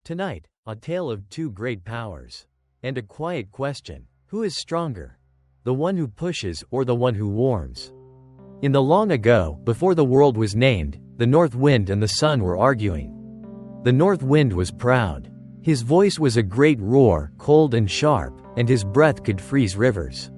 Tonight, a tale of two great powers. And a quiet question: who is stronger? The one who pushes or the one who warms? In the long ago, before the world was named, the north wind and the sun were arguing. The north wind was proud. His voice was a great roar, cold and sharp, and his breath could freeze rivers.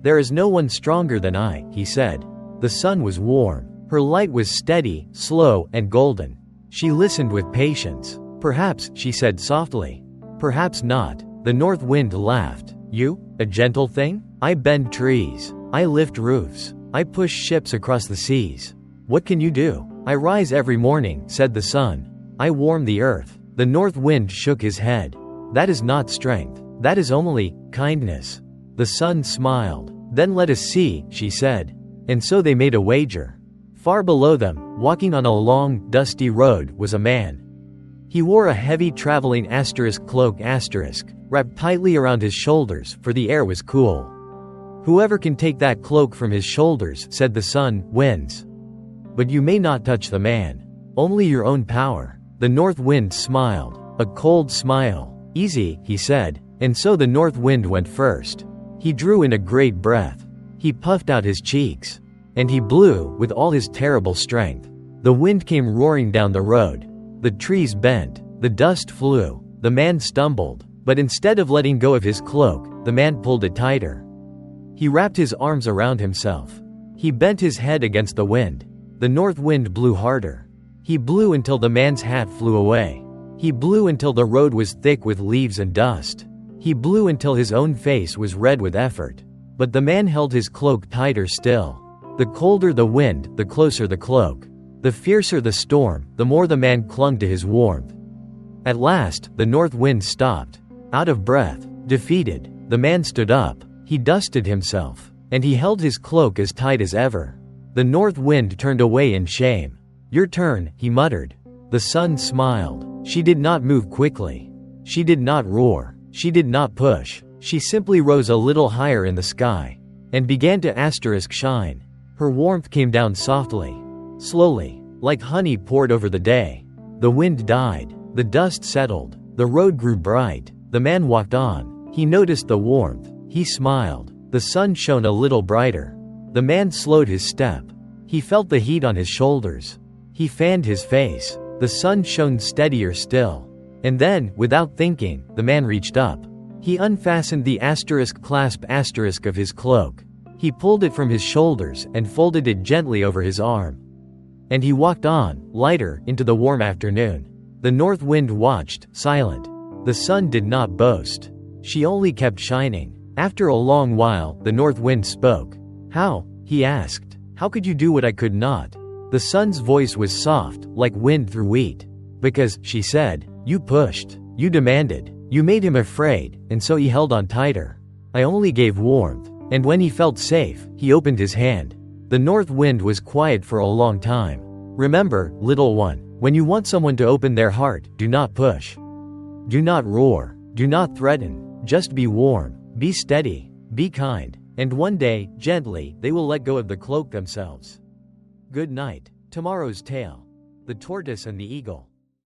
"There is no one stronger than I," he said. The sun was warm. Her light was steady, slow, and golden. She listened with patience. "Perhaps," she said softly. "Perhaps not." The north wind laughed. "You? A gentle thing? I bend trees. I lift roofs. I push ships across the seas. What can you do?" "I rise every morning," said the sun. "I warm the earth." The north wind shook his head. "That is not strength. That is only kindness." The sun smiled. "Then let us see," she said. And so they made a wager. Far below them, walking on a long, dusty road, was a man. He wore a heavy traveling cloak wrapped tightly around his shoulders, for the air was cool. "Whoever can take that cloak from his shoulders," said the sun, "wins. But you may not touch the man. Only your own power." The north wind smiled. A cold smile. "Easy," he said. And so the north wind went first. He drew in a great breath. He puffed out his cheeks. And he blew, with all his terrible strength. The wind came roaring down the road. The trees bent. The dust flew. The man stumbled. But instead of letting go of his cloak, the man pulled it tighter. He wrapped his arms around himself. He bent his head against the wind. The north wind blew harder. He blew until the man's hat flew away. He blew until the road was thick with leaves and dust. He blew until his own face was red with effort. But the man held his cloak tighter still. The colder the wind, the closer the cloak. The fiercer the storm, the more the man clung to his warmth. At last, the north wind stopped. Out of breath, defeated, the man stood up. He dusted himself. And he held his cloak as tight as ever. The north wind turned away in shame. "Your turn," he muttered. The sun smiled. She did not move quickly. She did not roar. She did not push. She simply rose a little higher in the sky. And began to shine. Her warmth came down softly. Slowly. Like honey poured over the day. The wind died. The dust settled. The road grew bright. The man walked on. He noticed the warmth. He smiled. The sun shone a little brighter. The man slowed his step. He felt the heat on his shoulders. He fanned his face. The sun shone steadier still. And then, without thinking, the man reached up. He unfastened the clasp of his cloak. He pulled it from his shoulders and folded it gently over his arm. And he walked on, lighter, into the warm afternoon. The north wind watched, silent. The sun did not boast. She only kept shining. After a long while, the north wind spoke. "How?" he asked. "How could you do what I could not?" The sun's voice was soft, like wind through wheat. "Because," she said, "you pushed. You demanded. You made him afraid, and so he held on tighter. I only gave warmth. And when he felt safe, he opened his hand." The north wind was quiet for a long time. "Remember, little one, when you want someone to open their heart, do not push. Do not roar. Do not threaten. Just be warm. Be steady. Be kind. And one day, gently, they will let go of the cloak themselves." Good night. Tomorrow's tale: The Tortoise and the Eagle.